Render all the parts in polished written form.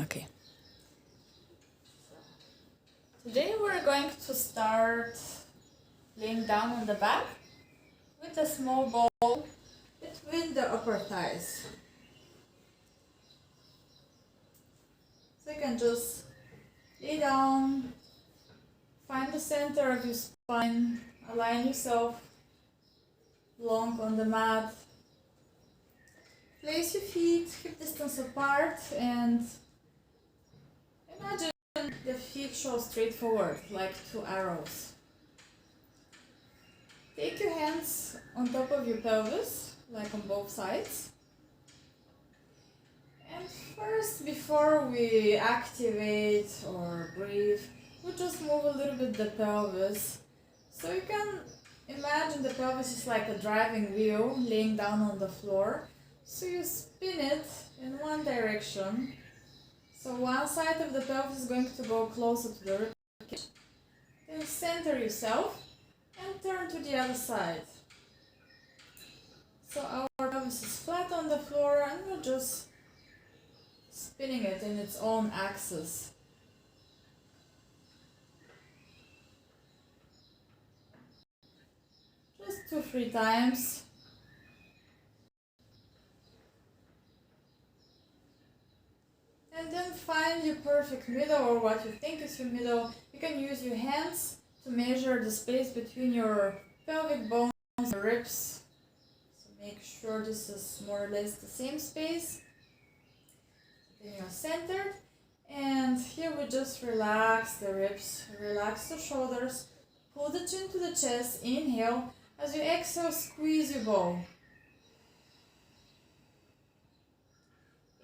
Okay. Today we're going to start laying down on the back with a small ball between the upper thighs. So you can just lay down, find the center of your spine, align yourself long on the mat. Place your feet hip distance apart and imagine the feet show straight forward like two arrows. Take your hands on top of your pelvis, like on both sides. And first, before we activate or breathe, we just move a little bit the pelvis. So you can imagine the pelvis is like a driving wheel laying down on the floor. So you spin it in one direction. So one side of the pelvis is going to go closer to the ribcage. Then center yourself and turn to the other side. So our pelvis is flat on the floor and we're just spinning it in its own axis. Just 2-3 times. And then find your perfect middle, or what you think is your middle. You can use your hands to measure the space between your pelvic bones and the ribs. So make sure this is more or less the same space. Then you're centered. And here we just relax the ribs, relax the shoulders, pull the chin to the chest, inhale. As you exhale, squeeze your ball.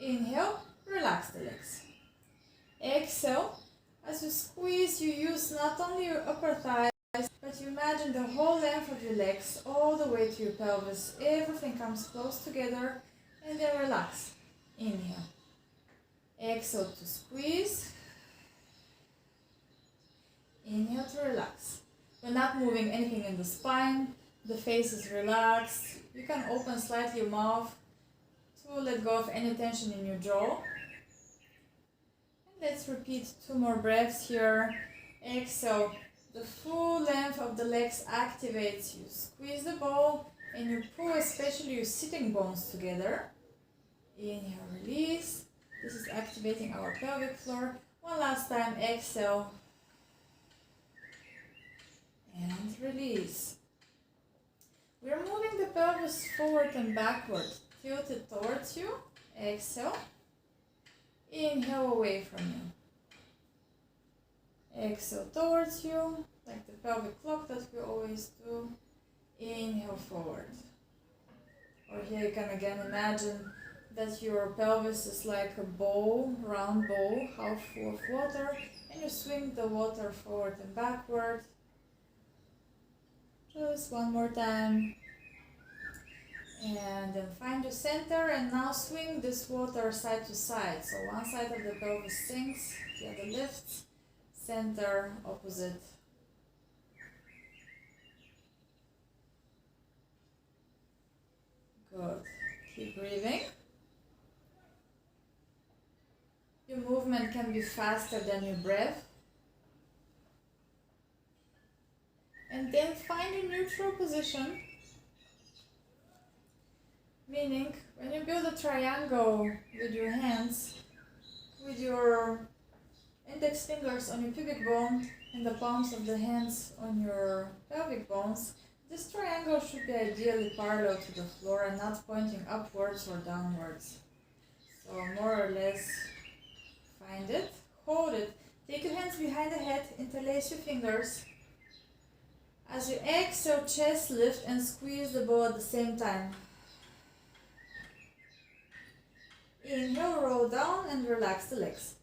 Inhale, relax the legs. Exhale, as you squeeze, you use not only your upper thighs, but you imagine the whole length of your legs all the way to your pelvis. Everything comes close together and then relax. Inhale. Exhale to squeeze. Inhale to relax. We're not moving anything in the spine. The face is relaxed. You can open slightly your mouth to let go of any tension in your jaw. And let's repeat 2 more breaths here. Exhale. The full length of the legs activates. You squeeze the ball and you pull especially your sitting bones together. Inhale, release. This is activating our pelvic floor. One last time, exhale. And release. We're moving the pelvis forward and backward. Tilt it towards you. Exhale. Inhale away from you. Exhale towards you, like the pelvic clock that we always do. Inhale forward. Or here you can again imagine that your pelvis is like a bowl, round bowl, half full of water, and you swing the water forward and backward. Just one more time. And then find your center and now swing this water side to side. So one side of the pelvis sinks, the other lifts. Center, opposite. Good. Keep breathing. Your movement can be faster than your breath. And then find a neutral position. Meaning, when you build a triangle with your hands, with your index fingers on your pubic bone and the palms of the hands on your pelvic bones, this triangle should be ideally parallel to the floor and not pointing upwards or downwards. So more or less, find it, hold it, take your hands behind the head, interlace your fingers. As you exhale, chest lift and squeeze the ball at the same time. Inhale, roll down and relax the legs.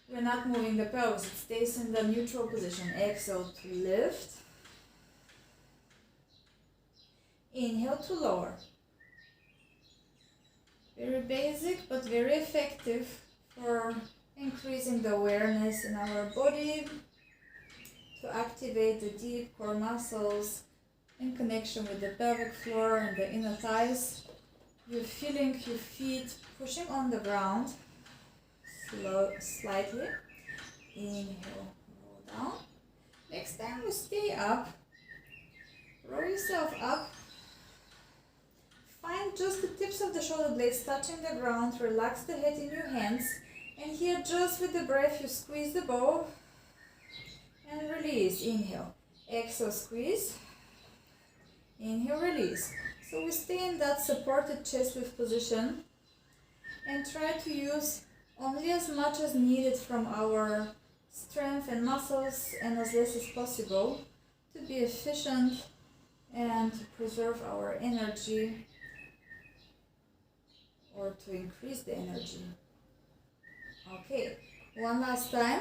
We're not moving the pelvis, it stays in the neutral position. Exhale to lift. Inhale to lower. Very basic but very effective for increasing the awareness in our body, to activate the deep core muscles in connection with the pelvic floor and the inner thighs. You're feeling your feet pushing on the ground. slightly. Inhale, roll down. Next time we stay up. Roll yourself up. Find just the tips of the shoulder blades touching the ground. Relax the head in your hands. And here, just with the breath, you squeeze the bow and release. Inhale. Exhale, squeeze. Inhale, release. So we stay in that supported chest lift position and try to use only as much as needed from our strength and muscles and as less as possible to be efficient and to preserve our energy or to increase the energy. Okay, one last time.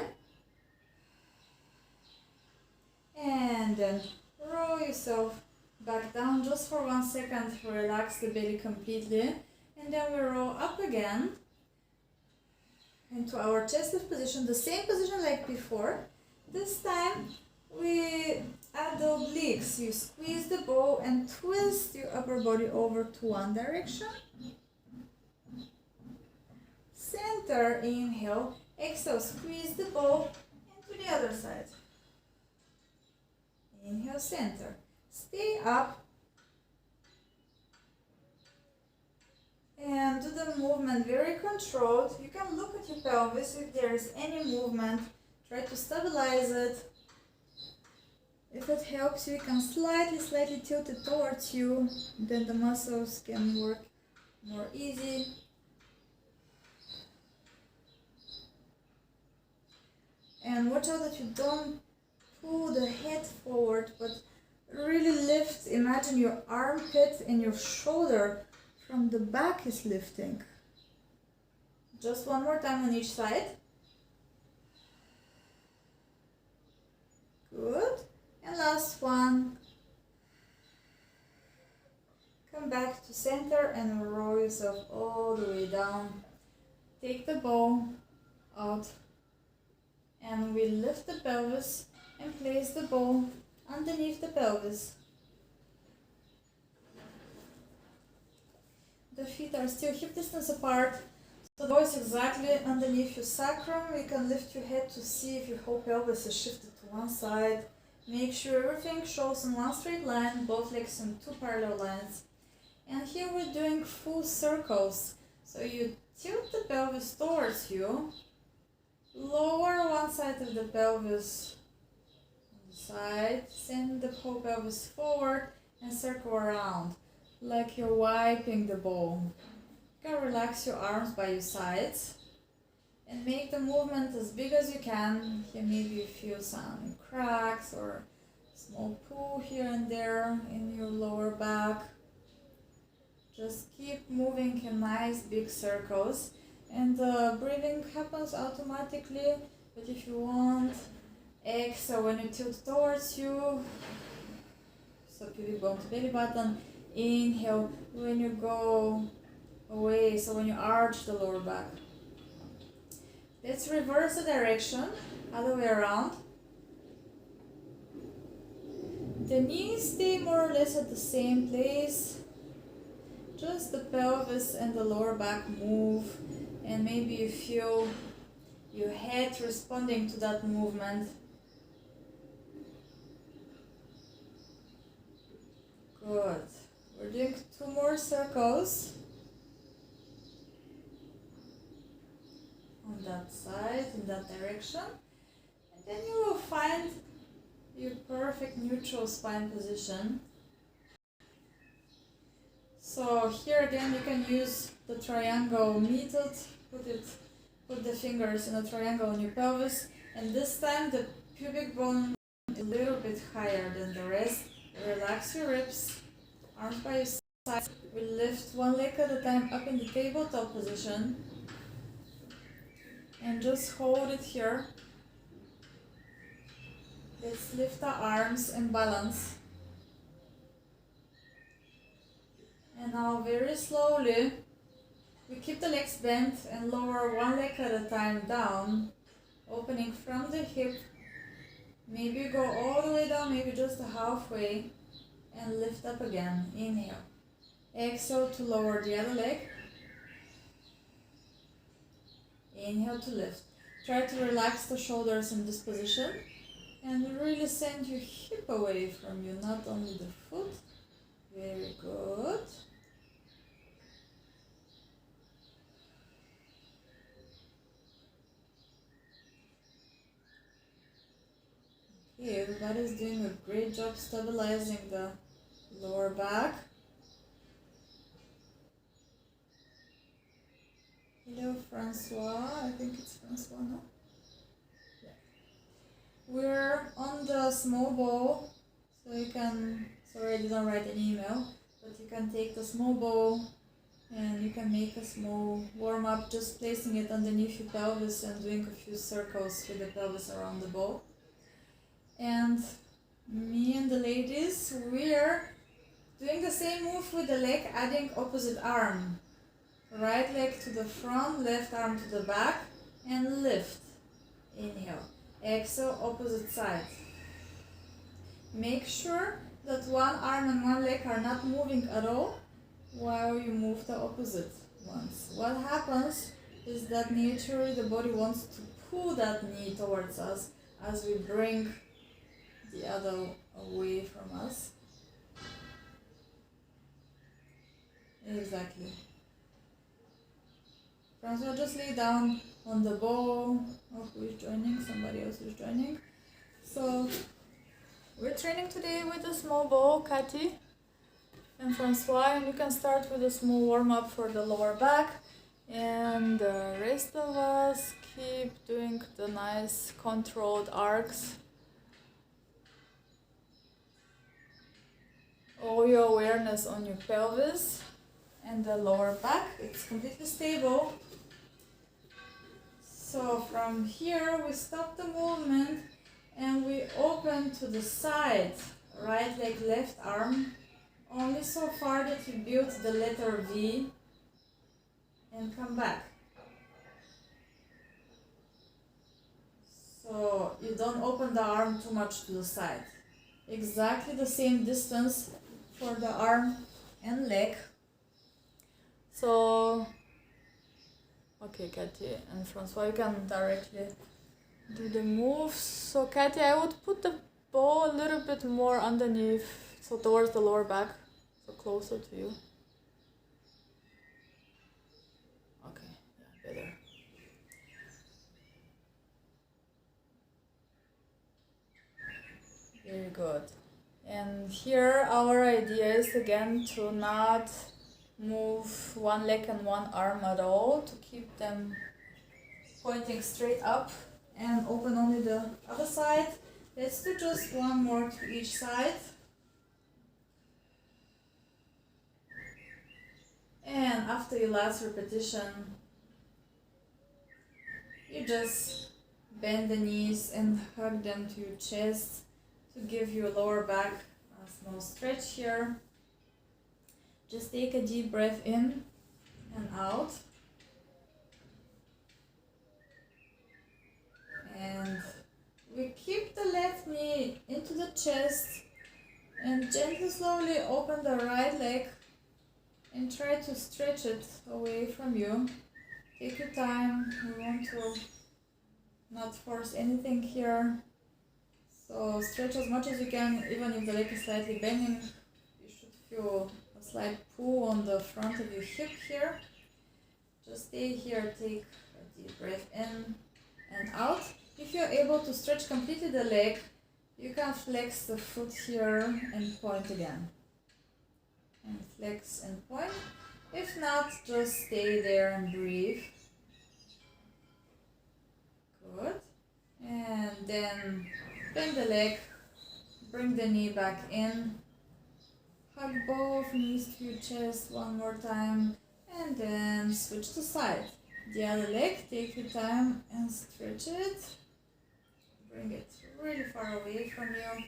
And then roll yourself back down just for 1 second to relax the belly completely. And then we roll up again into our chest lift position, the same position like before. This time we add the obliques. You squeeze the bow and twist your upper body over to one direction. Center, inhale, exhale, squeeze the bow and to the other side. Inhale, center. Stay up and do the movement very controlled. You can look at your pelvis if there is any movement. Try to stabilize it. If it helps you, you can slightly tilt it towards you. Then the muscles can work more easy. And watch out that you don't pull the head forward, but really lift. Imagine your armpit and your shoulder from the back is lifting. Just one more time on each side. Good. And last one. Come back to center and roll yourself all the way down. Take the bow out. And we lift the pelvis and place the bow underneath the pelvis. The feet are still hip distance apart, so the bow is exactly underneath your sacrum. You can lift your head to see if your whole pelvis is shifted to one side. Make sure everything shows in one straight line, both legs in two parallel lines. And here we're doing full circles. So you tilt the pelvis towards you, lower one side of the pelvis on the side, send the whole pelvis forward and circle around like you're wiping the bowl. You can relax your arms by your sides and make the movement as big as you can. Here maybe you feel some cracks or small pull here and there in your lower back. Just keep moving in nice big circles. And breathing happens automatically, but if you want, exhale when you tilt towards you, so pubic bone to belly button. Inhale when you go away, so when you arch the lower back. Let's reverse the direction, other way around. The knees stay more or less at the same place, just the pelvis and the lower back move. And maybe you feel your head responding to that movement. Good. We're doing 2 more circles on that side, in that direction. And then you will find your perfect neutral spine position. So here again you can use the triangle method. Put the fingers in a triangle on your pelvis, and this time the pubic bone is a little bit higher than the rest. Relax your ribs, arms by your sides. We lift one leg at a time up in the tabletop position and just hold it here. Let's lift our arms and balance. And now very slowly we keep the legs bent and lower one leg at a time down, opening from the hip. Maybe go all the way down, maybe just halfway, and lift up again. Inhale. Exhale to lower the other leg. Inhale to lift. Try to relax the shoulders in this position and really send your hip away from you, not only the foot. Very good. Okay, everybody's doing a great job stabilizing the lower back. Hello, Francois. I think it's Francois, no? Yeah. We're on the small ball, so you can, sorry I didn't write an email, but you can take the small ball and you can make a small warm-up, just placing it underneath your pelvis and doing a few circles with the pelvis around the ball. And me and the ladies, we're doing the same move with the leg, adding opposite arm. Right leg to the front, left arm to the back, and lift. Inhale. Exhale, opposite side. Make sure that one arm and one leg are not moving at all while you move the opposite ones. What happens is that naturally the body wants to pull that knee towards us as we bring the other away from us. Exactly. Francois, just lay down on the ball. Oh, who is joining? Somebody else is joining. So, we're training today with a small ball, Cathy and Francois, and you can start with a small warm-up for the lower back, and the rest of us keep doing the nice controlled arcs. All your awareness on your pelvis and the lower back. It's completely stable. So from here we stop the movement and we open to the side. Right leg, left arm. Only so far that you build the letter V and come back. So you don't open the arm too much to the side. Exactly the same distance for the arm and leg. So, okay, Cathy and Francois, you can directly do the moves. So Cathy, I would put the ball a little bit more underneath, so towards the lower back, so closer to you. Okay, yeah, better. Very good. And here our idea is again to not move one leg and one arm at all, to keep them pointing straight up and open only the other side. Let's do just one more to each side. And after your last repetition, you just bend the knees and hug them to your chest to give your lower back a small stretch here. Just take a deep breath in and out. And we keep the left knee into the chest and gently, slowly open the right leg and try to stretch it away from you. Take your time. We want to not force anything here. So stretch as much as you can, even if the leg is slightly bending. You should feel a slight pull on the front of your hip here. Just stay here, take a deep breath in and out. If you're able to stretch completely the leg, you can flex the foot here and point again. And flex and point. If not, just stay there and breathe. Good. And then bend the leg, bring the knee back in, hug both knees to your chest one more time, and then switch to side. The other leg, take your time and stretch it. Bring it really far away from you.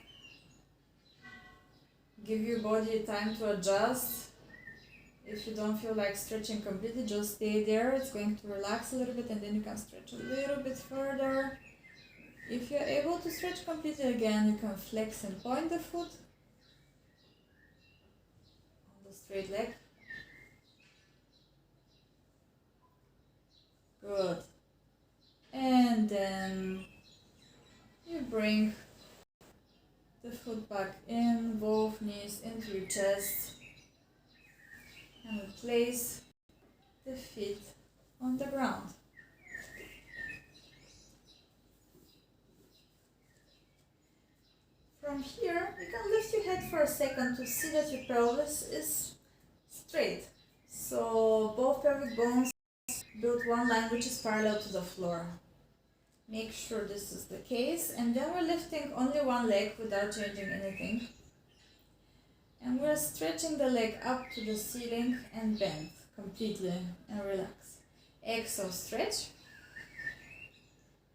Give your body time to adjust. If you don't feel like stretching completely, just stay there. It's going to relax a little bit and then you can stretch a little bit further. If you're able to stretch completely again, you can flex and point the foot on the straight leg. Good. bring the foot back in, both knees into your chest, and we place the feet on the ground. From here, you can lift your head for a second to see that your pelvis is straight. So both pelvic bones build one line which is parallel to the floor. Make sure this is the case, and then we're lifting only one leg without changing anything. And we're stretching the leg up to the ceiling and bend completely and relax. Exhale, stretch.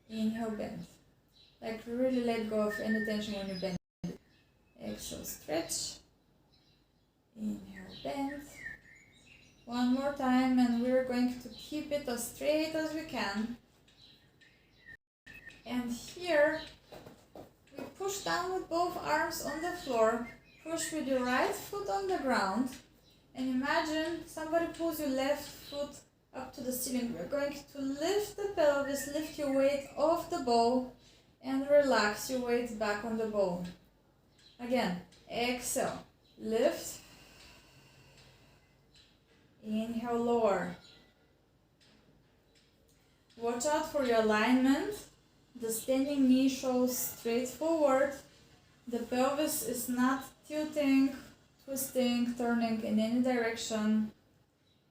Inhale, bend. Like really let go of any tension when you bend. Exhale, stretch. Inhale, bend. One more time, and we're going to keep it as straight as we can. And here, we push down with both arms on the floor. Push with your right foot on the ground. And imagine somebody pulls your left foot up to the ceiling. We're going to lift the pelvis, lift your weight off the ball, and relax your weight back on the ball. Again, exhale, lift. Inhale, lower. Watch out for your alignment. The standing knee shows straight forward. The pelvis is not tilting, twisting, turning in any direction.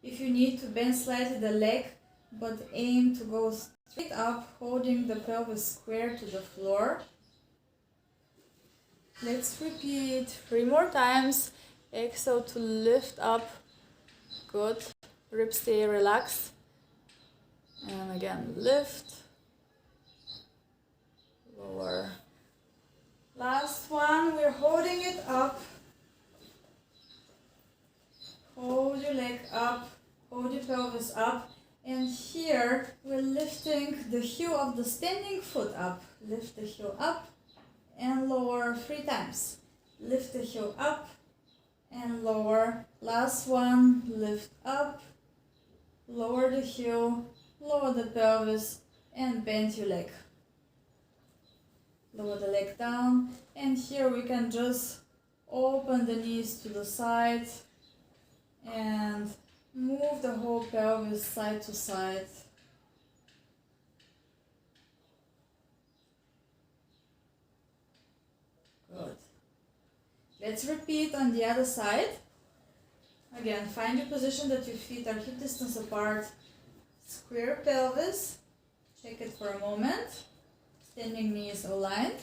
If you need to bend slightly the leg, but aim to go straight up, holding the pelvis square to the floor. Let's repeat 3 more times. Exhale to lift up. Good. Ribs stay relaxed. And again, lift. Lower. Last one, we're holding it up. Hold your leg up, hold your pelvis up, and here we're lifting the heel of the standing foot up. Lift the heel up and lower 3 times. Lift the heel up and lower. Last one, lift up, lower the heel, lower the pelvis, and bend your leg. Lower the leg down, and here we can just open the knees to the side and move the whole pelvis side to side. Good. Let's repeat on the other side. Again, find your position that your feet are hip distance apart. Square pelvis. Check it for a moment. Standing knees aligned.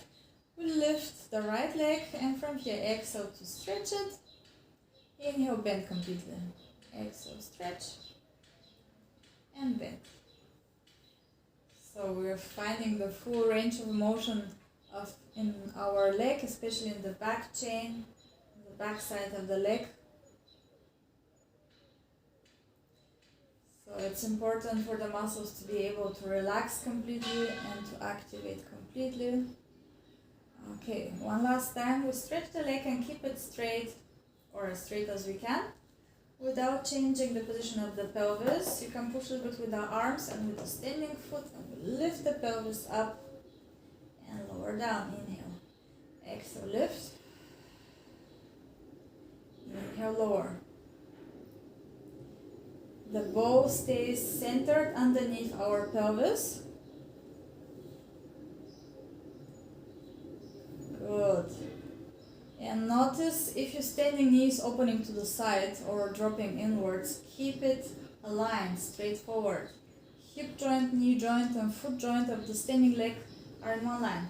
We lift the right leg, and from here exhale to stretch it. Inhale, bend completely. Exhale, stretch and bend. So we're finding the full range of motion in our leg, especially in the back chain, the back side of the leg. So it's important for the muscles to be able to relax completely and to activate completely. Okay, one last time. We stretch the leg and keep it straight, or as straight as we can, without changing the position of the pelvis. You can push a little bit with the arms and with the standing foot, and we lift the pelvis up and lower down. Inhale. Exhale, lift. Inhale, lower. The ball stays centered underneath our pelvis. Good. And notice if your standing knee is opening to the side or dropping inwards, keep it aligned, straight forward. Hip joint, knee joint, and foot joint of the standing leg are in one line.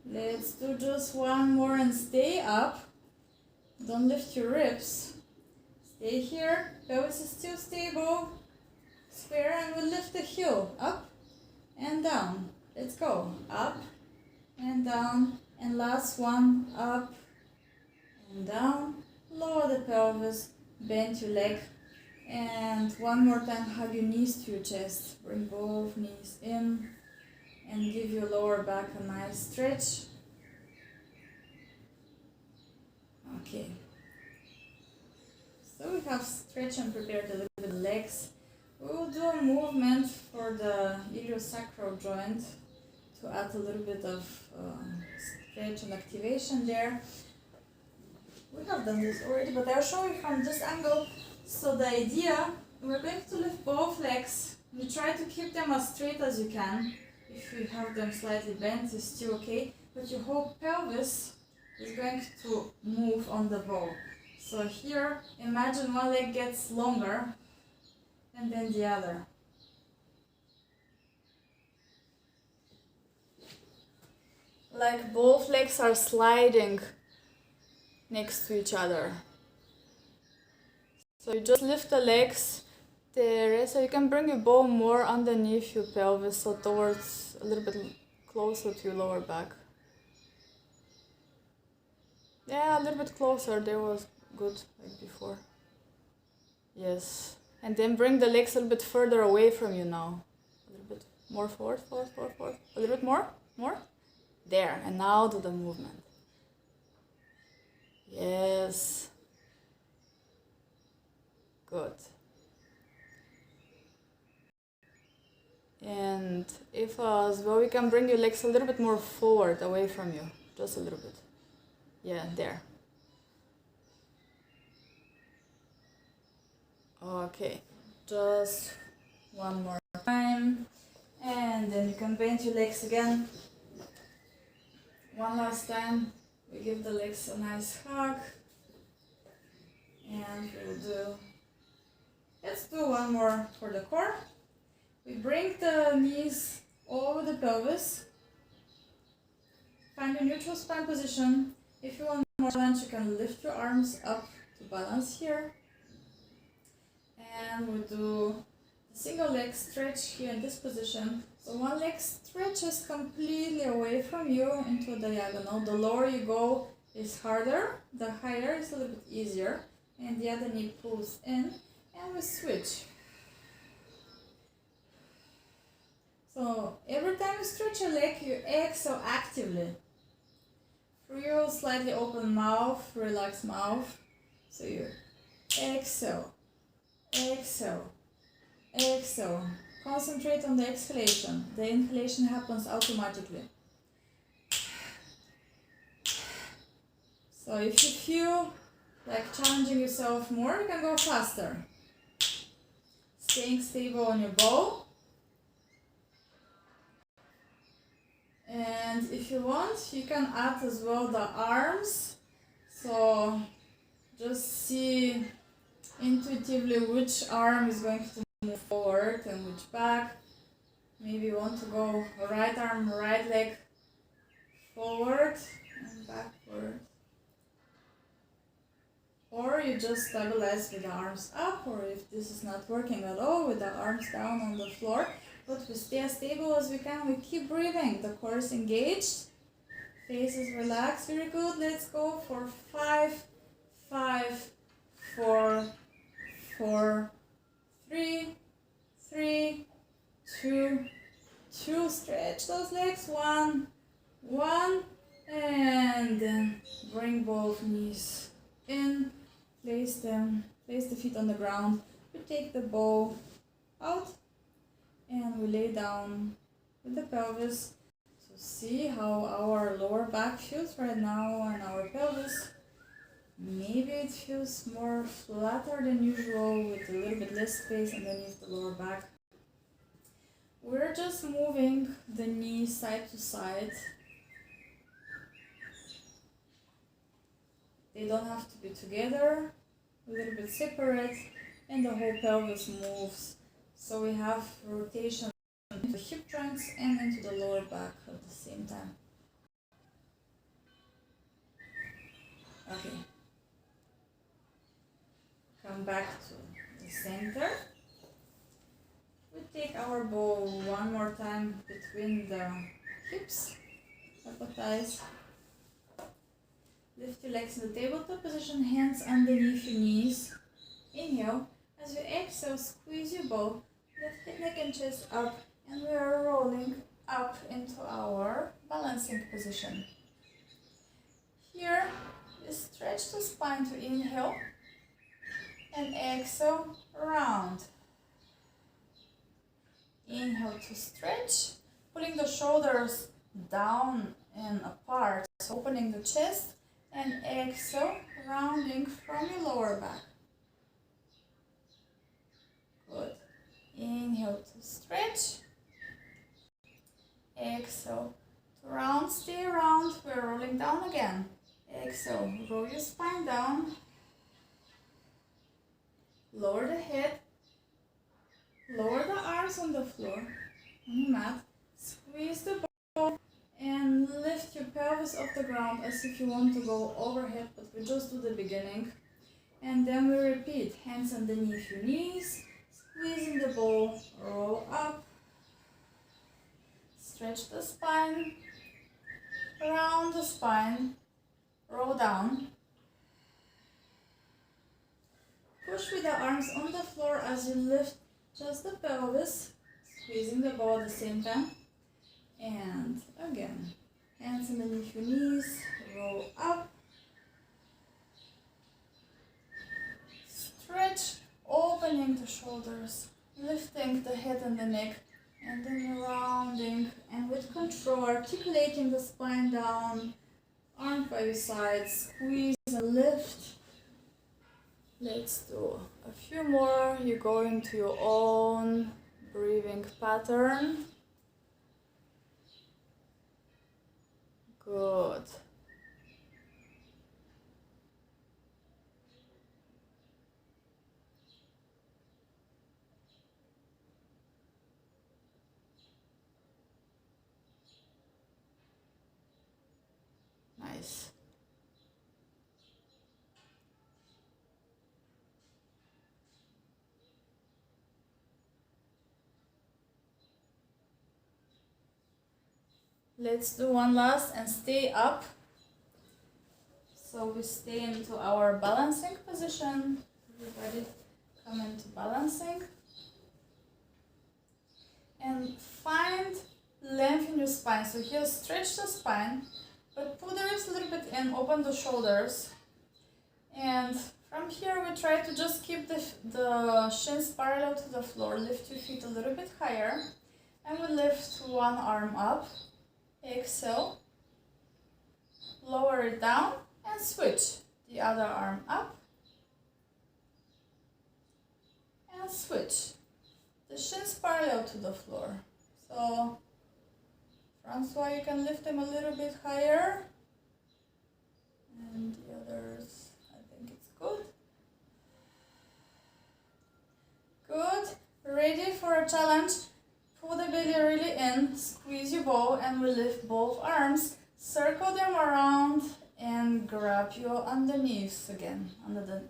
Let's do just one more and stay up. Don't lift your ribs. Stay here, pelvis is still stable, square, and we'll lift the heel up and down. Let's go, up and down, and last one, up and down. Lower the pelvis, bend your leg, and one more time, hug your knees to your chest. Bring both knees in and give your lower back a nice stretch. Okay. So we have stretched and prepared a little bit of the legs. We will do a movement for the iliosacral joint to add a little bit of stretch and activation there. We have done this already, but I'll show you from this angle. So the idea, we're going to lift both legs. You try to keep them as straight as you can. If you have them slightly bent, it's still okay. But your whole pelvis is going to move on the bow. So here, imagine one leg gets longer and then the other. Like both legs are sliding next to each other. So you just lift the legs there, so you can bring your bow more underneath your pelvis, so towards a little bit closer to your lower back. Yeah, a little bit closer, there was good, like before. Yes, and then bring the legs a little bit further away from you now. A little bit more forward, forward, forward, forward. A little bit more, more. There, and now do the movement. Yes. Good. And if as well, you can bring your legs a little bit more forward, away from you. Just a little bit. Yeah, there. Okay, just one more time. And then you can bend your legs again. One last time. We give the legs a nice hug. And let's do one more for the core. We bring the knees over the pelvis. Find a neutral spine position. If you want more challenge, you can lift your arms up to balance here. And we do a single leg stretch here in this position. So one leg stretches completely away from you into a diagonal. The lower you go is harder, the higher is a little bit easier. And the other knee pulls in, and we switch. So every time you stretch your leg, you exhale actively. Through your slightly open mouth, relaxed mouth. So you exhale, exhale, exhale. Concentrate on the exhalation. The inhalation happens automatically. So if you feel like challenging yourself more, you can go faster. Staying stable on your bow. And if you want, you can add as well the arms. So just see intuitively which arm is going to move forward and which back. Maybe you want to go right arm, right leg forward and backward. Or you just stabilize with the arms up, or if this is not working at all, with the arms down on the floor. But we stay as stable as we can. We keep breathing. The core is engaged. Face is relaxed. Very good. Let's go for 5, 5, 4, 4, 3, 3, 2, 2. Stretch those legs. 1, 1. And then bring both knees in. Place the feet on the ground. We take the bow out. And we lay down with the pelvis. So see how our lower back feels right now on our pelvis. Maybe it feels more flatter than usual with a little bit less space underneath the lower back. We're just moving the knees side to side. They don't have to be together, a little bit separate, and the whole pelvis moves. So we have rotation into the hip joints and into the lower back at the same time. Okay. Come back to the center. We take our bow one more time between the hips, upper thighs. Lift your legs in the tabletop position, hands underneath your knees. Inhale. As you exhale, squeeze your bow. Lift the neck and chest up, and we are rolling up into our balancing position. Here, we stretch the spine to inhale, and exhale, round. Inhale to stretch, pulling the shoulders down and apart, so opening the chest, and exhale, rounding from your lower back. Good. Inhale to stretch. Exhale to round, stay round. We're rolling down again. Exhale, roll your spine down. Lower the head. Lower the arms on the floor, on the mat. Squeeze the ball and lift your pelvis off the ground as if you want to go overhead, but we just do the beginning. And then we repeat, hands underneath your knees, squeezing the ball, roll up, stretch the spine, round the spine, roll down. Push with the arms on the floor as you lift just the pelvis, squeezing the ball at the same time. And again, hands underneath your knees, roll up, stretch, opening the shoulders, lifting the head and the neck, and then rounding, and with control, articulating the spine down, arm by your side, squeeze and lift. Let's do a few more. You go into your own breathing pattern. Good. Nice. Let's do one last and stay up. So we stay into our balancing position. Everybody come into balancing. And find length in your spine. So here stretch the spine, but pull the ribs a little bit in, open the shoulders. And from here we try to just keep the shins parallel to the floor. Lift your feet a little bit higher. And we lift one arm up. Exhale, lower it down and switch. The other arm up and switch. The shins parallel to the floor. So, Francois, you can lift them a little bit higher. And the others, I think it's good. Good. Ready for a challenge? Pull the belly really in, squeeze your ball, and we lift both arms, circle them around, and grab your underneath again,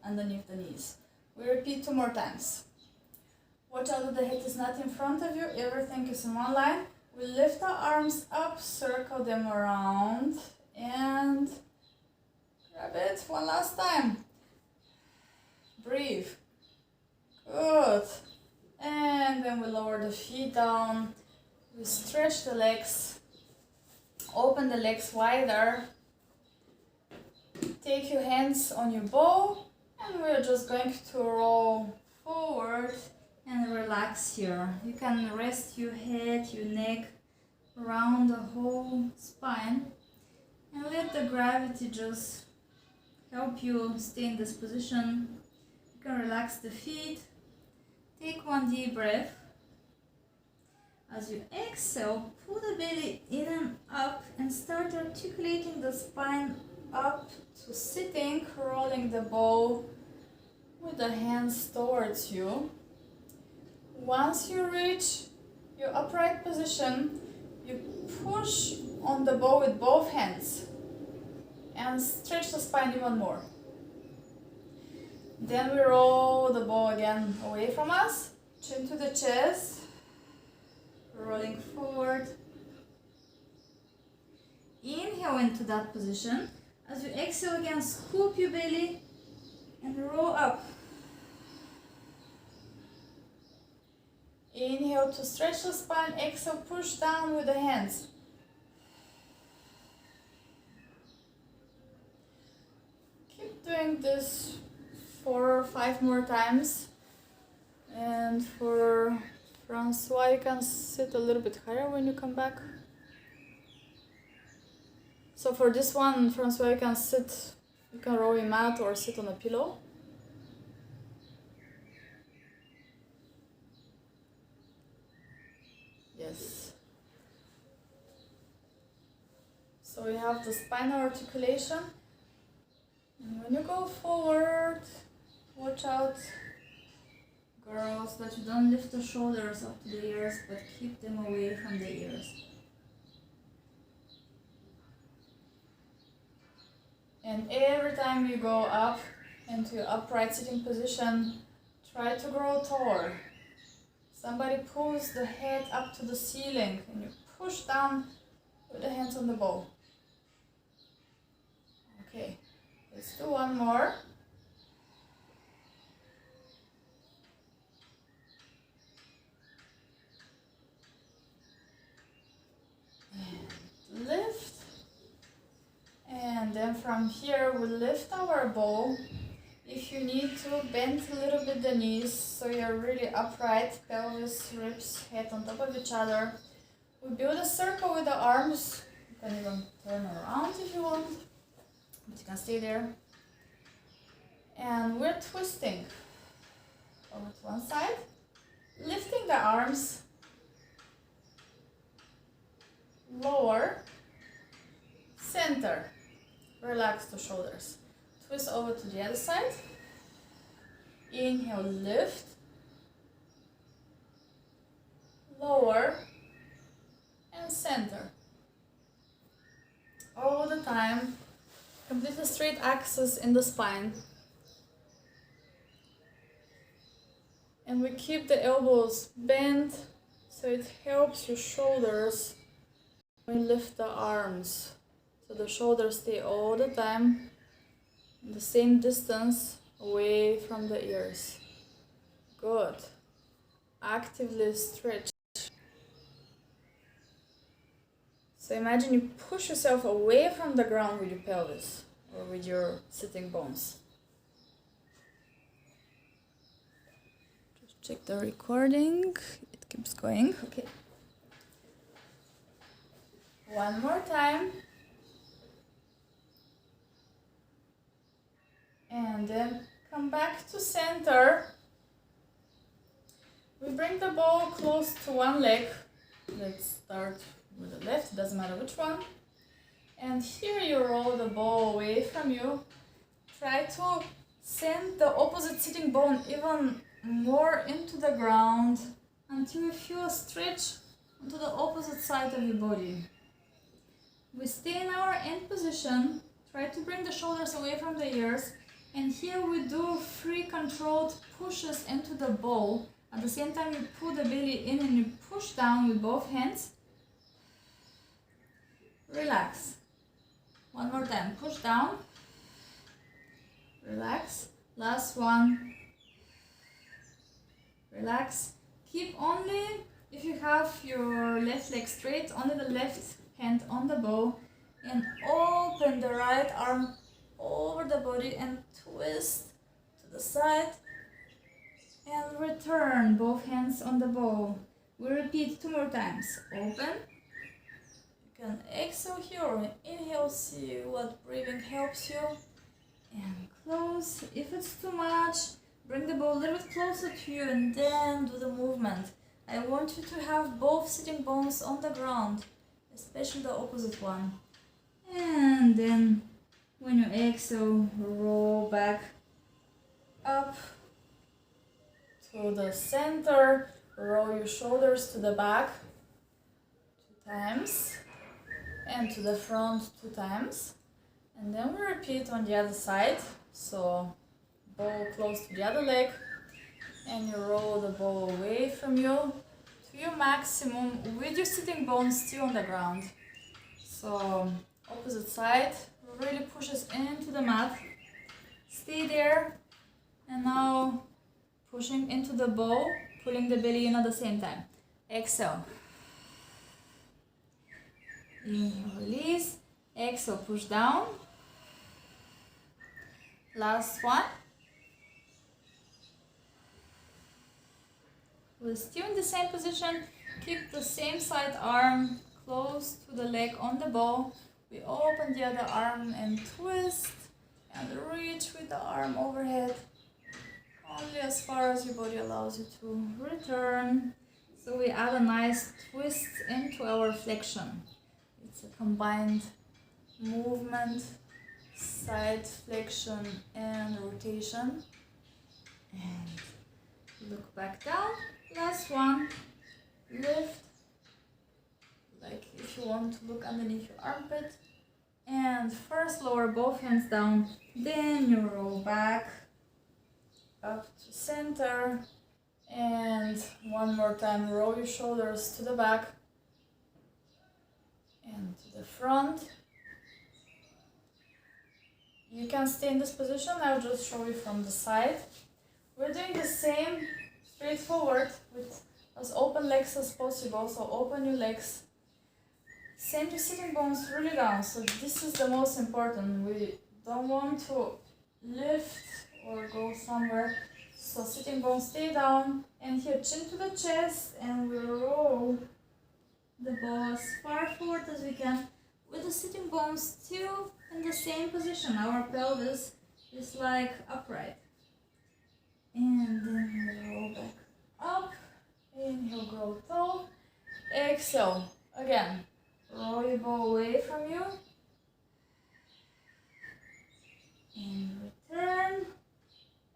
underneath the knees. We repeat 2 more times. Watch out that the head is not in front of you, everything is in one line. We lift the arms up, circle them around, and grab it one last time. Breathe. Good. And then we lower the feet down, we stretch the legs, open the legs wider, take your hands on your bow, and we're just going to roll forward and relax here. You can rest your head, your neck around the whole spine, and let the gravity just help you stay in this position. You can relax the feet. Take one deep breath. As you exhale, pull the belly in and up and start articulating the spine up to sitting, rolling the ball with the hands towards you. Once you reach your upright position, you push on the ball with both hands and stretch the spine even more. Then we roll the ball again away from us, chin to the chest, rolling forward. Inhale into that position. As you exhale again, scoop your belly and roll up. Inhale to stretch the spine, exhale, push down with the hands. Keep doing this 4 or 5 more times. And for Francois, you can sit a little bit higher when you come back. So for this one, Francois, you can sit, you can roll your mat or sit on a pillow. Yes. So we have the spinal articulation. And when you go forward, watch out, girls, that you don't lift the shoulders up to the ears, but keep them away from the ears. And every time you go up into your upright sitting position, try to grow taller. Somebody pulls the head up to the ceiling and you push down with the hands on the bow. Okay, let's do one more. And lift. And then from here we lift our bow. If you need to, bend a little bit the knees so you're really upright, pelvis, ribs, head on top of each other. We build a circle with the arms. You can even turn around if you want, but you can stay there. And we're twisting over to one side, lifting the arms, lower, center, relax the shoulders. Twist over to the other side. Inhale, lift, lower, and center. All the time. Completely straight axis in the spine. And we keep the elbows bent so it helps your shoulders when you lift the arms. So the shoulders stay all the time the same distance away from the ears. Good. Actively stretch. So imagine you push yourself away from the ground with your pelvis or with your sitting bones. Just check the recording. It keeps going. Okay. One more time. And then come back to center. We bring the bow close to one leg. Let's start with the left, doesn't matter which one. And here you roll the bow away from you. Try to send the opposite sitting bone even more into the ground until you feel a stretch onto the opposite side of your body. We stay in our end position. Try to bring the shoulders away from the ears. And here we do free controlled pushes into the bow. At the same time you pull the belly in and you push down with both hands. Relax. One more time. Push down. Relax. Last one. Relax. Keep only, if you have your left leg straight, only the left hand on the bow. And open the right arm over the body and twist to the side and return both hands on the bow. We repeat 2 more times. Open. You can exhale here or inhale, see what breathing helps you, and close. If it's too much, bring the bow a little bit closer to you and then do the movement. I want you to have both sitting bones on the ground, especially the opposite one. And then when you exhale, roll back up to the center, roll your shoulders to the back 2 times and to the front 2 times. And then we repeat on the other side. So bow close to the other leg and you roll the bow away from you to your maximum with your sitting bones still on the ground. So opposite side. Really pushes into the mat. Stay there. And now pushing into the bow, pulling the belly in at the same time. Exhale. Inhale, release. Exhale, push down. Last one. We're still in the same position. Keep the same side arm close to the leg on the bow. We open the other arm and twist and reach with the arm overhead. Only as far as your body allows you to return. So we add a nice twist into our flexion. It's a combined movement, side flexion and rotation. And look back down. Last one. Lift. Like if you want to look underneath your armpit. And first lower both hands down. Then you roll back. Up to center, and one more time roll your shoulders to the back and to the front. You can stay in this position. I'll just show you from the side. We're doing the same straightforward with as open legs as possible, so open your legs. Send your sitting bones really down, so this is the most important. We don't want to lift or go somewhere. So sitting bones stay down, and here chin to the chest, and we roll the ball as far forward as we can with the sitting bones still in the same position. Our pelvis is like upright. And then we roll back up. Inhale, grow tall. Exhale. Again, roll your ball away from you. And return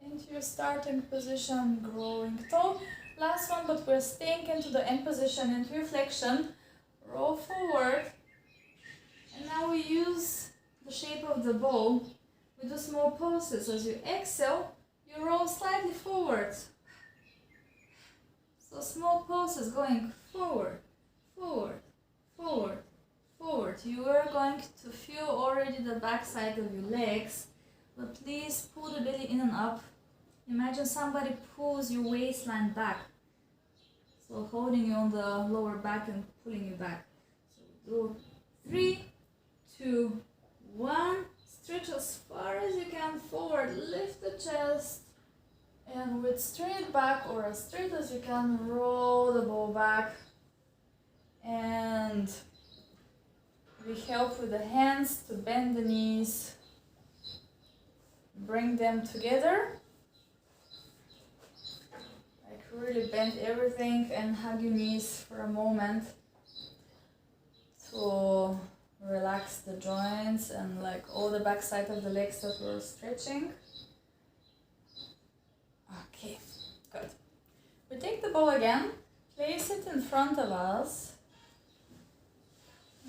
into your starting position, growing tall. Last one, but we're staying into the end position, into your flexion. Roll forward. And now we use the shape of the ball. We do small pulses. As you exhale, you roll slightly forward. So small pulses going forward, forward, forward, forward. You are going to feel already the back side of your legs. But please pull the belly in and up. Imagine somebody pulls your waistline back. So holding you on the lower back and pulling you back. So do 3, 2, 1. Stretch as far as you can forward. Lift the chest. And with straight back or as straight as you can, roll the ball back. And we help with the hands to bend the knees. Bring them together. Like really bend everything and hug your knees for a moment to relax the joints and like all the back side of the legs that we're stretching. Okay, good. We take the ball again, place it in front of us,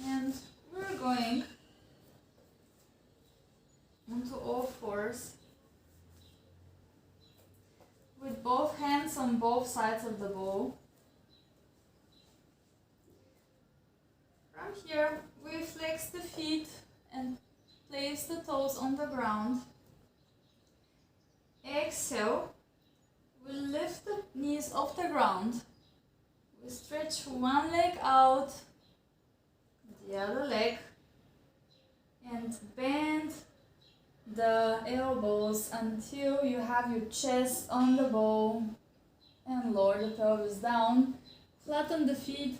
and we're going onto all fours with both hands on both sides of the ball. From here, we flex the feet and place the toes on the ground. Exhale, we lift the knees off the ground. We stretch one leg out, the other leg, and bend the elbows until you have your chest on the ball, and lower the pelvis down. Flatten the feet.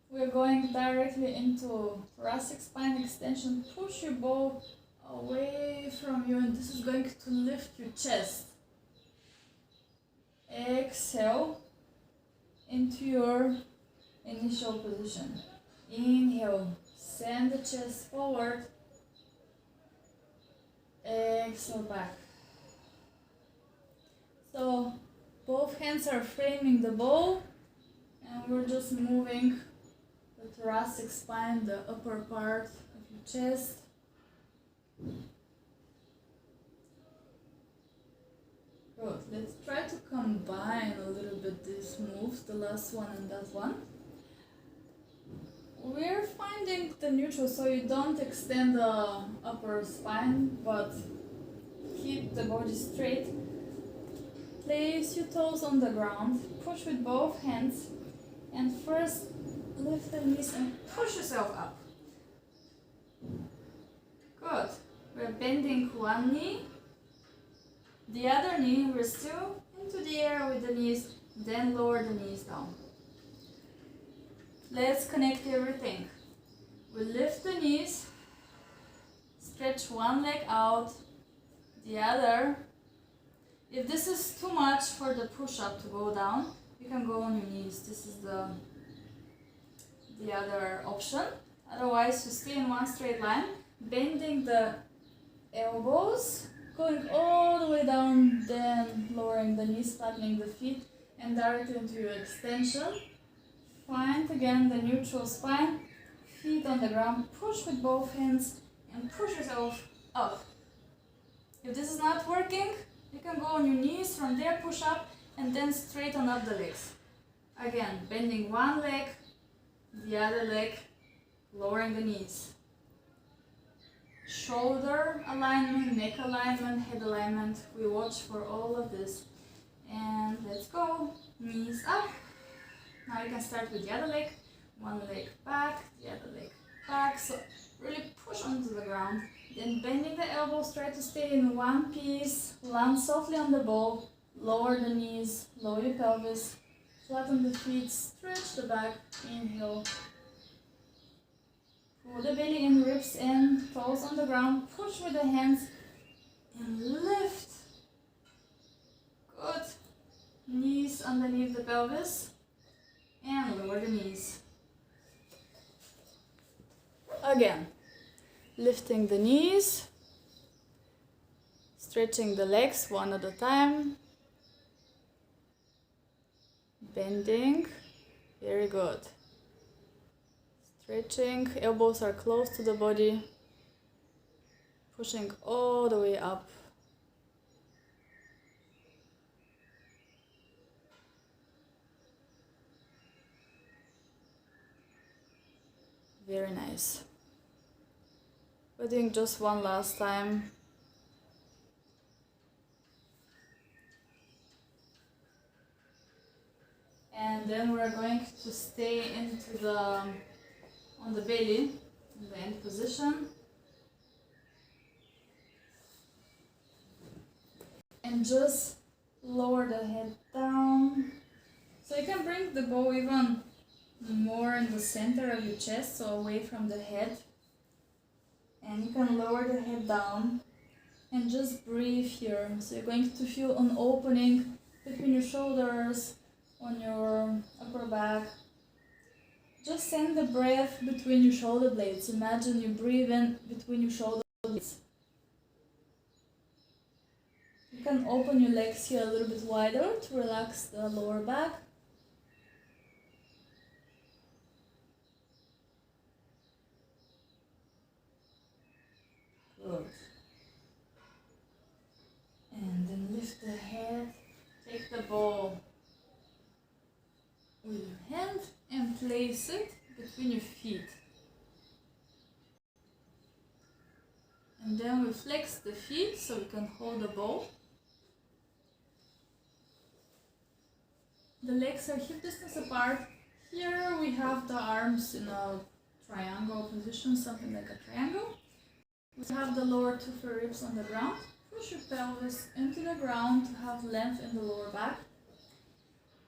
We're going directly into thoracic spine extension. Push your ball away from you, and this is going to lift your chest. Exhale into your initial position. Inhale, send the chest forward. Exhale back. So both hands are framing the ball, and we're just moving the thoracic spine, the upper part of your chest. Good. Let's try to combine a little bit these moves, the last one and that one. We're finding the neutral, so you don't extend the upper spine, but keep the body straight. Place your toes on the ground, push with both hands, and first lift the knees and push yourself up. Good. We're bending one knee, the other knee, we're still into the air with the knees, then lower the knees down. Let's connect everything. We lift the knees, stretch one leg out, the other. If this is too much for the push-up to go down, you can go on your knees. This is the other option. Otherwise, you stay in one straight line, bending the elbows, going all the way down, then lowering the knees, flattening the feet, and directly into your extension. Find again the neutral spine, feet on the ground, push with both hands, and push yourself up. If this is not working, you can go on your knees, from there push up, and then straighten up the legs. Again, bending one leg, the other leg, lowering the knees. Shoulder alignment, neck alignment, head alignment. We watch for all of this. And let's go. Knees up. Now you can start with the other leg. One leg back, the other leg back. So really push onto the ground. Then bending the elbows, try to stay in one piece. Land softly on the ball. Lower the knees, lower your pelvis. Flatten the feet, stretch the back. Inhale. Pull the belly in, ribs in, toes on the ground. Push with the hands and lift. Good. Knees underneath the pelvis. And lower the knees. Again. Lifting the knees. Stretching the legs one at a time. Bending. Very good. Stretching. Elbows are close to the body. Pushing all the way up. Very nice. We're doing just one last time. And then we're going to stay into the on the belly in the end position. And just lower the head down. So you can bring the bow even more in the center of your chest, so away from the head. And you can lower the head down and just breathe here. So you're going to feel an opening between your shoulders, on your upper back. Just send the breath between your shoulder blades. Imagine you breathe in between your shoulder blades. You can open your legs here a little bit wider to relax the lower back. Good. And then lift the head. Take the ball with your hand and place it between your feet. And then we flex the feet so we can hold the ball. The legs are hip distance apart. Here we have the arms in a triangle position, something like a triangle. We have the lower two ribs on the ground. Push your pelvis into the ground to have length in the lower back.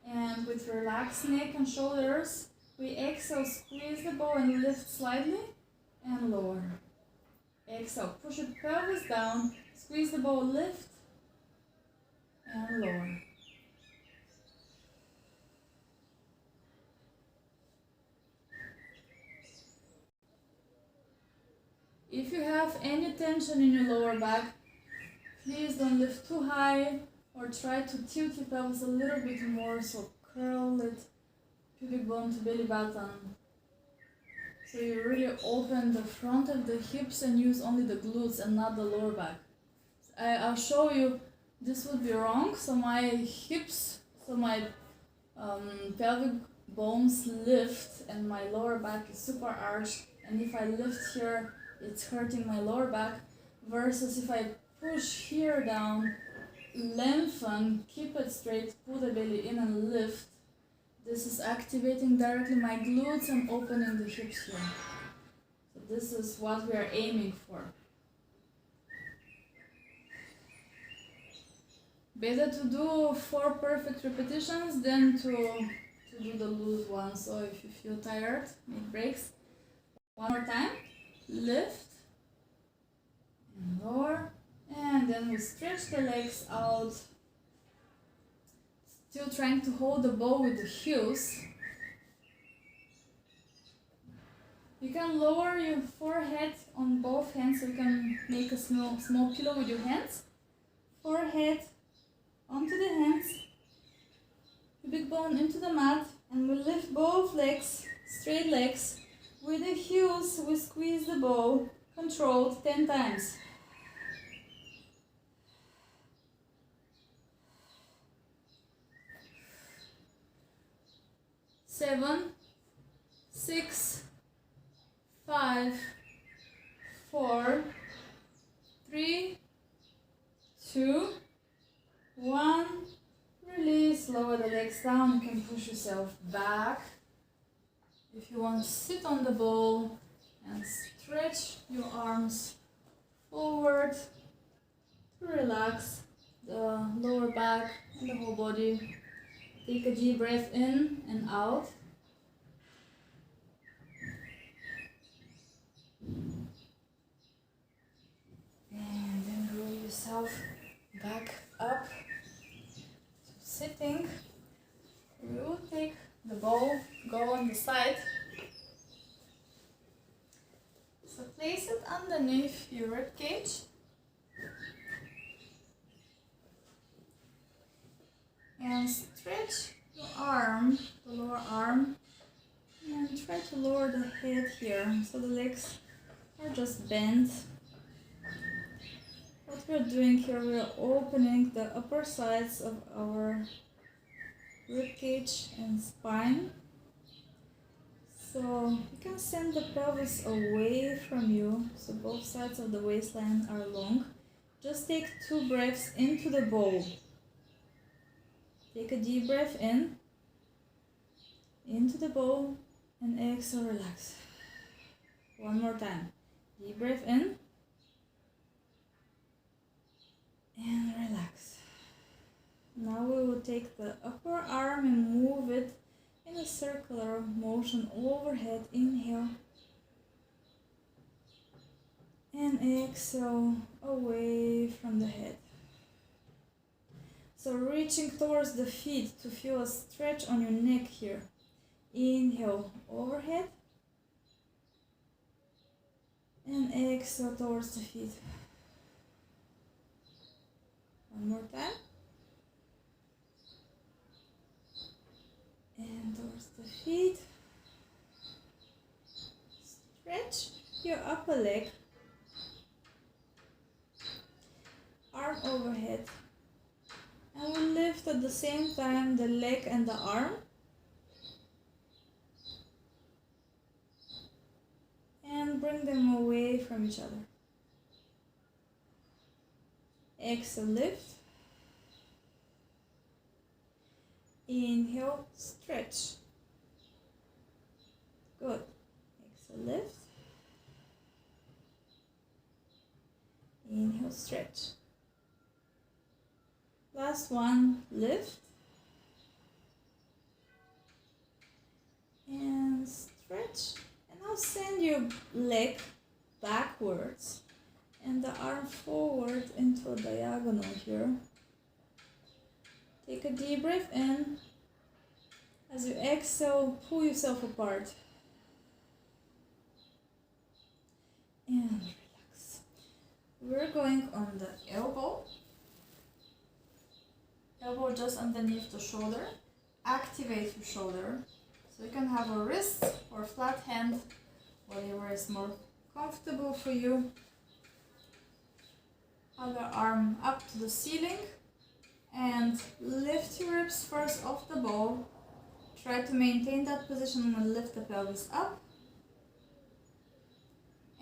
And with relaxed neck and shoulders, we exhale, squeeze the ball and lift slightly and lower. Exhale, push your pelvis down, squeeze the ball, lift and lower. If you have any tension in your lower back, please don't lift too high or try to tilt your pelvis a little bit more, so curl it, pubic bone to belly button. So you really open the front of the hips and use only the glutes and not the lower back. I'll show you, this would be wrong, so my hips, so my pelvic bones lift and my lower back is super arched, and if I lift here, it's hurting my lower back, versus if I push here down, lengthen, keep it straight, pull the belly in and lift. This is activating directly my glutes and opening the hips here. So this is what we are aiming for. Better to do 4 perfect repetitions than to do the loose one. So if you feel tired, make breaks. One more time. Lift and lower. And then we stretch the legs out. Still trying to hold the ball with the heels. You can lower your forehead on both hands, so you can make a small pillow with your hands. Forehead onto the hands, the big bone into the mat, and we lift both legs, straight legs. With the heels, we squeeze the ball, controlled 10 times. 7, 6, 5, 4, 3, 2, 1. Release, lower the legs down. You can push yourself back. If you want to sit on the ball and stretch your arms forward to relax the lower back and the whole body. Take a deep breath in and out. And then roll yourself back up to sitting. We will take the ball, go on the side. So place it underneath your rib cage. And stretch your arm, the lower arm, and try to lower the head here so the legs are just bent. What we're doing here, we're opening the upper sides of our rib cage and spine. So you can send the pelvis away from you, so both sides of the waistline are long. Just take 2 breaths into the bowl. Take a deep breath in, into the bowl, and exhale, relax. One more time. Deep breath in, and relax. Now we will take the upper arm and move it in a circular motion overhead. Inhale, and exhale away from the head. So reaching towards the feet to feel a stretch on your neck here. Inhale, overhead. And exhale towards the feet. One more time. And towards the feet. Stretch your upper leg. Arm overhead. And we lift at the same time the leg and the arm. And bring them away from each other. Exhale, lift. Inhale, stretch. Good. Exhale, lift. Inhale, stretch. Last one, lift. And stretch. And now send your leg backwards and the arm forward into a diagonal here. Take a deep breath in. As you exhale, pull yourself apart. And relax. We're going on the elbow. Elbow just underneath the shoulder. Activate your shoulder. So you can have a wrist or flat hand, whatever is more comfortable for you. Other arm up to the ceiling. And lift your ribs first off the ball. Try to maintain that position and lift the pelvis up.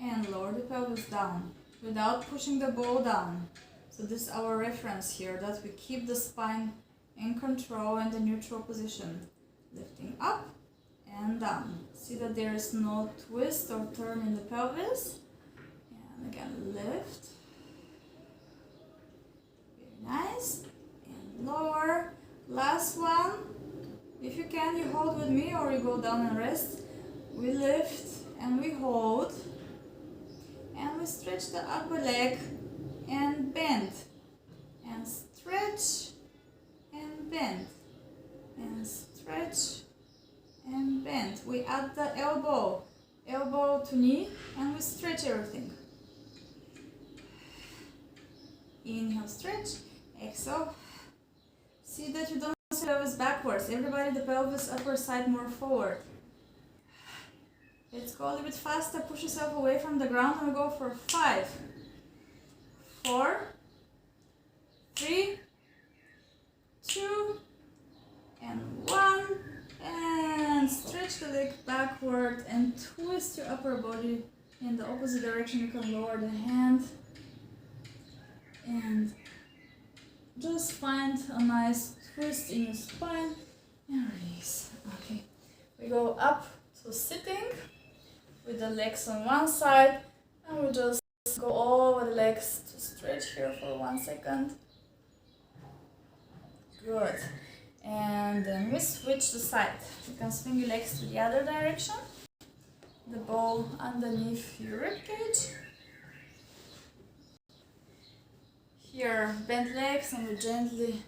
And lower the pelvis down without pushing the ball down. So this is our reference here, that we keep the spine in control and the neutral position. Lifting up and down. See that there is no twist or turn in the pelvis. And again, lift. Very nice. And lower. Last one. If you can, you hold with me or you go down and rest. We lift and we hold. And we stretch the upper leg and bend. And stretch and bend. And stretch and bend. We add the elbow to knee, and we stretch everything. Inhale, stretch. Exhale. See that you don't push the pelvis backwards. Everybody, the pelvis upper side more forward. Let's go a little bit faster. Push yourself away from the ground, and we go for 5, 4, 3, 2, and 1. And stretch the leg backward and twist your upper body in the opposite direction. You can lower the hand and just find a nice twist in your spine and release. Okay, we go up to sitting with the legs on one side, and we just go over the legs to stretch here for 1 second. Good. And then we switch the side. You can swing your legs to the other direction. The ball underneath your ribcage. Here, bend legs, and we gently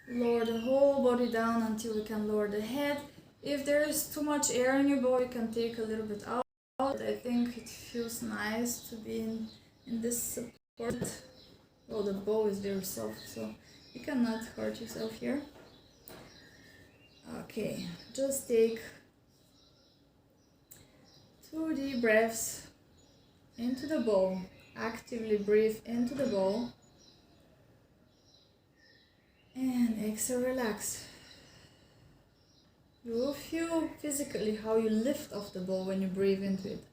lower the whole body down until we can lower the head. If there is too much air in your body, you can take a little bit out. I think it feels nice to be in this support. Well, the bow is very soft, so you cannot hurt yourself here. Okay, just take 2 deep breaths into the bowl. Actively breathe into the bowl. And exhale, relax. You will feel physically how you lift off the bowl when you breathe into it.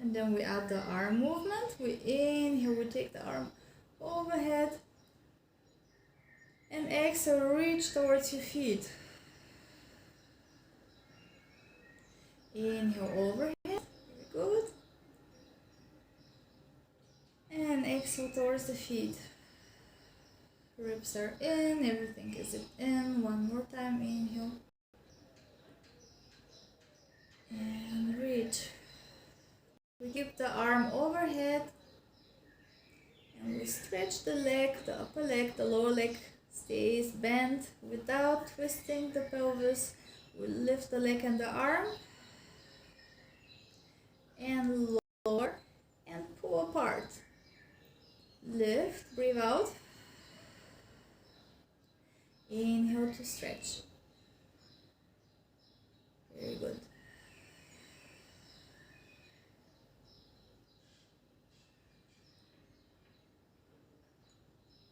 And then we add the arm movement. We inhale, we take the arm overhead. And exhale, reach towards your feet. Inhale, overhead. Very good. And exhale towards the feet. Ribs are in, everything is in. One more time, inhale. And reach. We keep the arm overhead. And we stretch the leg, the upper leg, the lower leg stays bent without twisting the pelvis. We lift the leg and the arm. And lower and pull apart. Lift, breathe out. Inhale to stretch. Very good.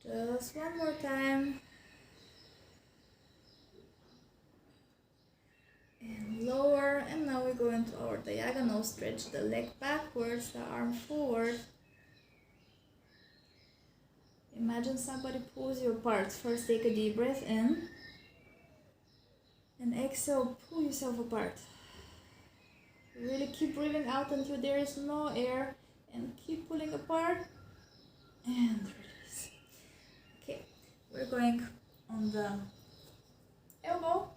Just one more time. And lower. And now we go into our diagonal stretch. The leg backwards, the arm forward. Imagine somebody pulls you apart. First take a deep breath in. And exhale, pull yourself apart. Really keep breathing out until there is no air. And keep pulling apart. And release. Okay, we're going on the elbow.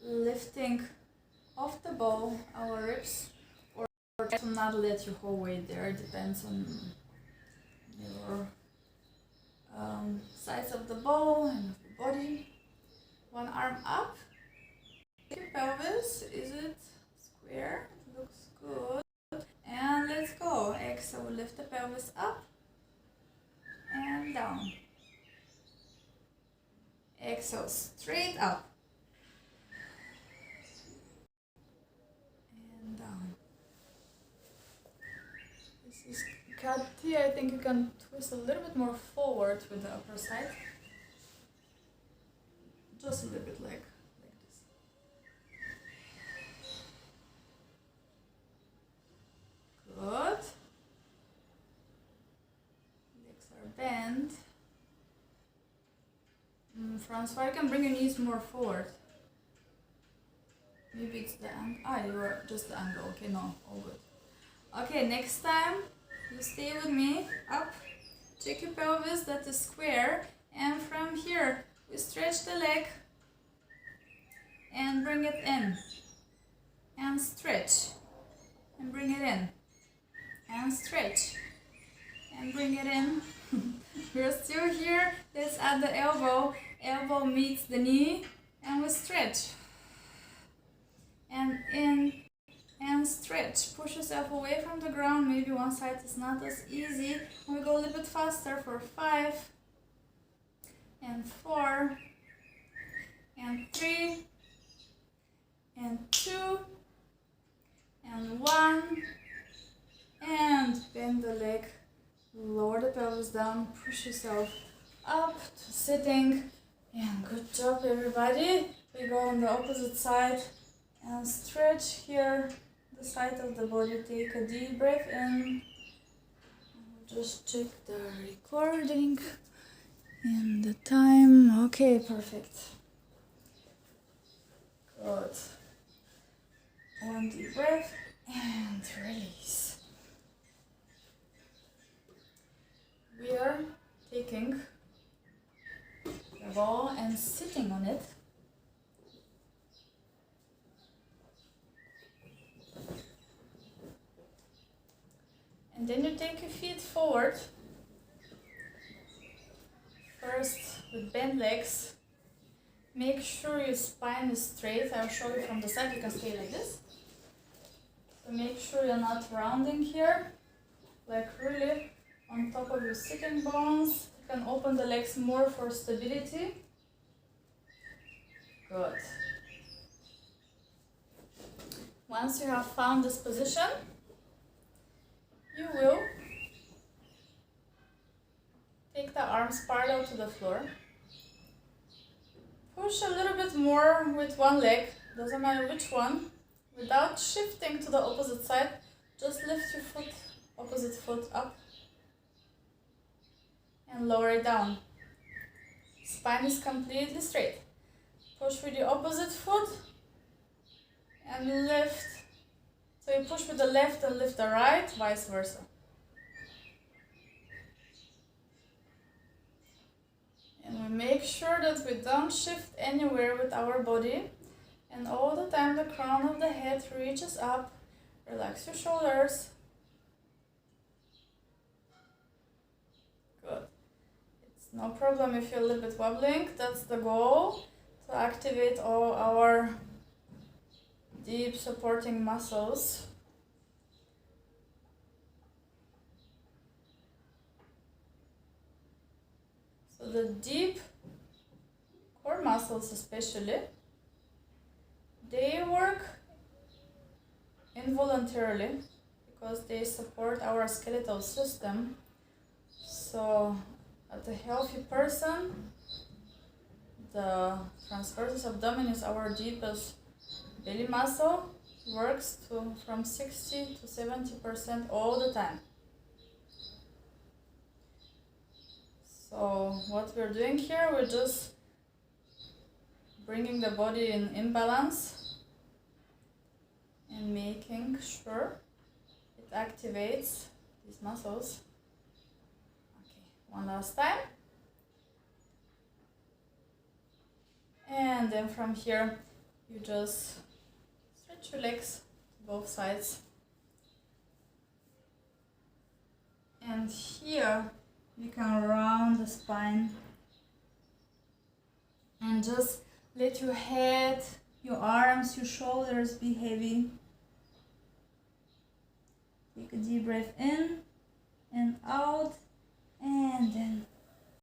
Lifting off the ball, our ribs. Or to not let your whole weight there. It depends on your size of the ball and of the body. One arm up. Your pelvis, is it square? It looks good. And let's go. Exhale, lift the pelvis up and down. Exhale, straight up and down. This is cut here. I think you can twist a little bit more forward with the upper side. Just a little bit like this. Good. Legs are bent. Francois, you can bring your knees more forward. Maybe it's the angle. You are just the angle. Okay, no, all good. Okay, next time you stay with me. Up. Check your pelvis, that is square. And from here, We stretch the leg and bring it in. And stretch. And bring it in. And stretch. And bring it in. We're still here. Let's add the elbow. Elbow meets the knee. And we stretch. And in. And stretch. Push yourself away from the ground. Maybe one side is not as easy. And we go a little bit faster for 5. And 4. And 3. And 2. And 1. And bend the leg. Lower the pelvis down. Push yourself up to sitting. And good job, everybody. We go on the opposite side. And stretch here. The side of the body. Take a deep breath in. Just check the recording and the time. Okay, perfect. Good. One deep breath and release. We are taking the ball and sitting on it. And then you take your feet forward. First with bent legs. Make sure your spine is straight. I'll show you from the side. You can stay like this. So make sure you're not rounding here. Like really on top of your sitting bones. You can open the legs more for stability. Good. Once you have found this position, you will take the arms parallel to the floor. Push a little bit more with one leg, doesn't matter which one, without shifting to the opposite side. Just lift your foot, opposite foot up and lower it down. Spine is completely straight. Push with the opposite foot and lift. So you push with the left and lift the right, vice versa. And we make sure that we don't shift anywhere with our body. And all the time the crown of the head reaches up. Relax your shoulders. Good. It's no problem if you're a little bit wobbling. That's the goal, to activate all our deep supporting muscles. So the deep core muscles especially, they work involuntarily because they support our skeletal system. So at a healthy person, the transversus abdominis, our deepest belly muscle, works from 60 to 70% all the time. So what we're doing here, we're just bringing the body in imbalance and making sure it activates these muscles. Okay, one last time. And then from here, you just stretch your legs to both sides. And here, you can round the spine and just let your head, your arms, your shoulders be heavy. Take a deep breath in and out, and then